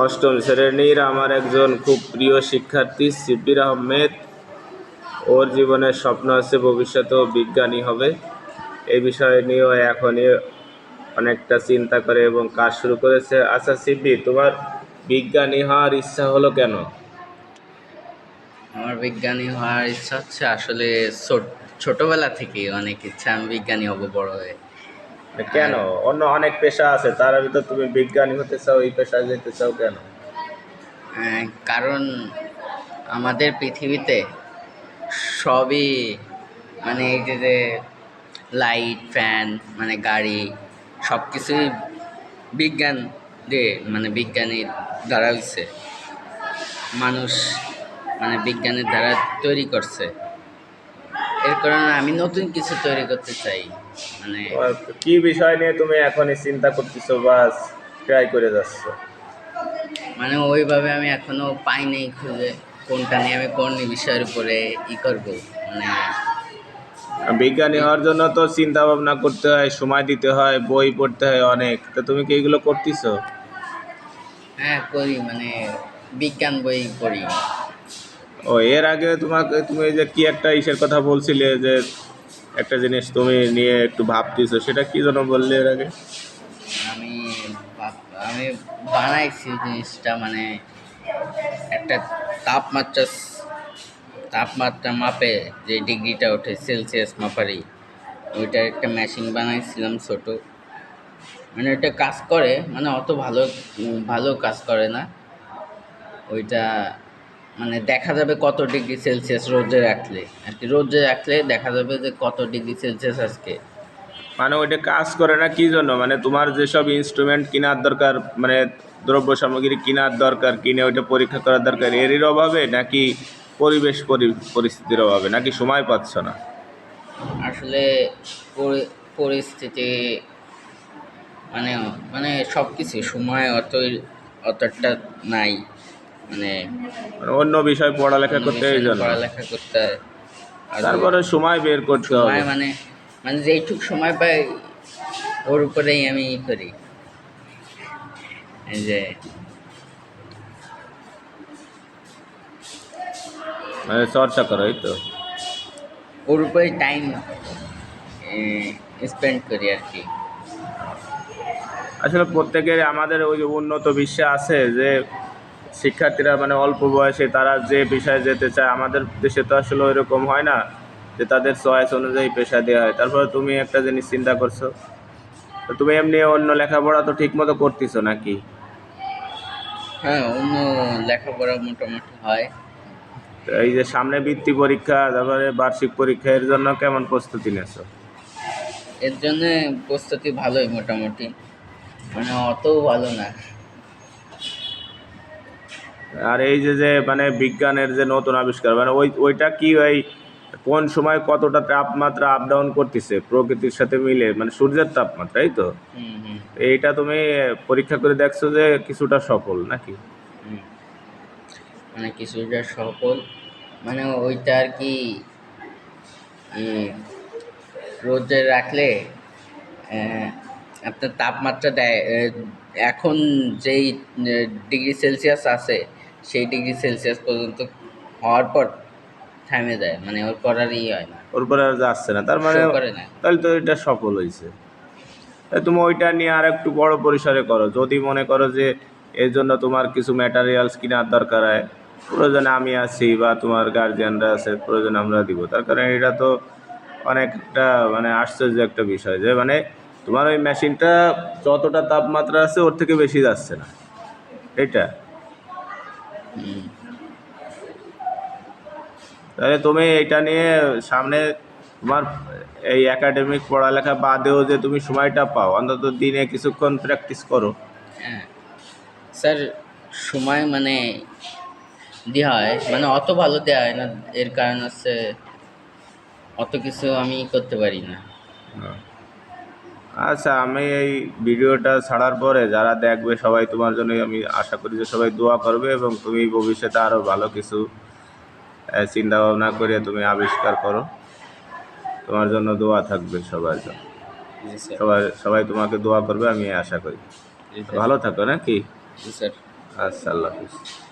অষ্টম শ্রেণীর আমার একজন খুব প্রিয় শিক্ষার্থী শিব্বির আহমেদ। ওর জীবনের স্বপ্ন আছে ভবিষ্যতেও বিজ্ঞানী হবে। এই বিষয় নিয়েও এখনই অনেকটা চিন্তা করে এবং কাজ শুরু করেছে। আচ্ছা শিব্বির, তোমার বিজ্ঞানী হওয়ার ইচ্ছা হলো কেন? আমার বিজ্ঞানী হওয়ার ইচ্ছা হচ্ছে আসলে ছোটবেলা থেকেই অনেক ইচ্ছা আমি বিজ্ঞানী হব বড় হয়ে। কেন? আর অন্য অনেক পেশা আছে, তার ভিতর তুমি বিজ্ঞানী হতে চাও, এই পেশায় যেতে চাও কেন? কারণ আমাদের পৃথিবীতে সবই মানে এই যে লাইট ফ্যান মানে গাড়ি সব কিছুই বিজ্ঞান দিয়ে মানে বিজ্ঞানীর দ্বারা হচ্ছে। মানুষ মানে বিজ্ঞানের দ্বারা তৈরি করছে। এর কারণে আমি নতুন কিছু তৈরি করতে চাই। মানে তোমার কি বিষয় নিয়ে তুমি এখনই চিন্তা করতেছো বা ট্রাই করে যাচ্ছ? মানে ওইভাবে আমি এখনো পাই নাই খুঁজে কোনটা নিয়ে আমি কোন বিষয়ের উপরে করব। মানে বিজ্ঞানী হওয়ার জন্য তো চিন্তা ভাবনা করতে হয়, সময় দিতে হয়, বই পড়তে হয় অনেক। তো তুমি কি এগুলো করতেছো? হ্যাঁ করি, মানে বিজ্ঞান বই পড়ি। ও, এর আগে তুমি এই যে কি একটা ইসের কথা বলছিলে, যে একটা জিনিস তুমি নিয়ে একটু ভাবতেছো, সেটা কি যেন বললে এর আগে? আমি আমি বানাইছি জিনিসটা, মানে একটা তাপমাত্রা তাপমাত্রা মাপে যে ডিগ্রিটা ওঠে সেলসিয়াস মাপারি, ওইটার একটা মেশিন বানাইছিলাম ছোট। মানে ওইটা কাজ করে, মানে অত ভালো ভালো কাজ করে না ওইটা। মানে দেখা যাবে কত ডিগ্রি সেলসিয়াস রোদে রাখলে, আর কি রোদে রাখলে দেখা যাবে যে কত ডিগ্রি সেলসিয়াস আজকে। মানে ওইটা কাজ করে না কি জন্য? মানে তোমার যেসব ইনস্ট্রুমেন্ট কেনার দরকার, মানে দ্রব্য সামগ্রী কেনার দরকার, কিনে ওইটা পরীক্ষা করার দরকার, এরই অভাবে নাকি পরিবেশ পরিস্থিতির অভাবে, নাকি সময় পাচ্ছ না? আসলে পরিস্থিতি মানে মানে সব কিছু সময় অতটা নাই। মানে মানে অন্য বিষয় পড়ালেখা অন্য করতে বিষয় এই নিয়ে জন্য। পড়ালেখা করতে হয়। আর তারপরে সময় বের করতে সময় হবে। মানে মানে যেইটুক সময় পাই ওর উপরেই আমি করি। এই যে মানে চর্চা করো, এই তো। ওর উপরেই টাইম স্পেন্ড করি আর কি। আসলে প্রত্যেকের আমাদের ওই যে উন্নত বিশ্বে আছে যে শিক্ষার্থীরা মানে অল্প বয়সে তারা যে পেশায় যেতে চায়, আমাদের দেশে তো আসলে ওই রকম হয় না যে তাদের চয়েস অনুযায়ী পেশা দেওয়া হয়। তারপরে তুমি একটা জিনিস চিন্তা করছো, তো তুমি এমনি অন্য লেখাপড়া তো ঠিক মতো করতেছো নাকি? হ্যাঁ, অন্য লেখাপড়া মোটামুটি হয়। তো এই যে সামনে বৃত্তি পরীক্ষা, তারপরে বার্ষিক পরীক্ষা, এর জন্য কেমন প্রস্তুতি নেছো? এর জন্য প্রস্তুতি ভালোই মোটামুটি, মানে অত ভালো না। আর এই যে যে মানে বিজ্ঞানের যে নতুন আবিষ্কার, মানে ওইটা কি ওই কোন সময় কতটা তাপমাত্রা আপ ডাউন করতেছে প্রকৃতির সাথে মিলে, মানে সূর্যের তাপমাত্রা, এই তো। হুম হুম এইটা তুমি পরীক্ষা করে দেখছো যে কিছুটা সফল নাকি? হুম মানে কিছুটা সফল, মানে ওইটা আর কি রোদে রাখলে আহ, আপনার তাপমাত্রা দেয় এখন যেই ডিগ্রি সেলসিয়াস আছে সেই ডিগ্রি সেলসিয়াস পর্যন্ত হওয়ার পর থামে যায়, মানে ওর পর আর হয় না, ওর পরে আর যাচ্ছে না, তার শো মানে করে না। তাহলে তো এটা সফল হয়েছে। তাই তুমি ওইটা নিয়ে আর একটু বড় পরিসরে করো। যদি মনে করো যে এর জন্য তোমার কিছু ম্যাটেরিয়ালস কেনার দরকার হয়, প্রয়োজনে আমি আছি বা তোমার গার্জিয়ানরা আছে, প্রয়োজনে আমরা দিব। তার কারণ এটা তো অনেকটা মানে আশ্চর্য একটা বিষয় যে মানে তোমার ওই মেশিনটা যতটা তাপমাত্রা আছে ওর থেকে বেশি যাচ্ছে না, এটা। হুম। তাহলে তুমি এটা নিয়ে সামনে তোমার এই একাডেমিক পড়ালেখা বাদেও যে তুমি সময়টা পাও, অন্তত দিনে কিছুক্ষণ প্র্যাকটিস করো। হ্যাঁ স্যার, সময় মানে দেওয়া হয়, মানে অত ভালো দেওয়া হয় না। এর কারণ হচ্ছে অত কিছু আমি করতে পারি না। আচ্ছা, আমি এই ভিডিওটা ছাড়ার পরে যারা দেখবে সবাই তোমার জন্য, আমি আশা করি যে সবাই দোয়া করবে এবং তুমি ভবিষ্যতে আরও ভালো কিছু চিন্তা ভাবনা করে তুমি আবিষ্কার করো। তোমার জন্য দোয়া থাকবে সবার জন্য। জি স্যার। সবাই সবাই তোমাকে দোয়া করবে, আমি আশা করি। জি স্যার। ভালো থাকো নাকি? জি স্যার। আচ্ছা, আল্লাহ হাফিজ।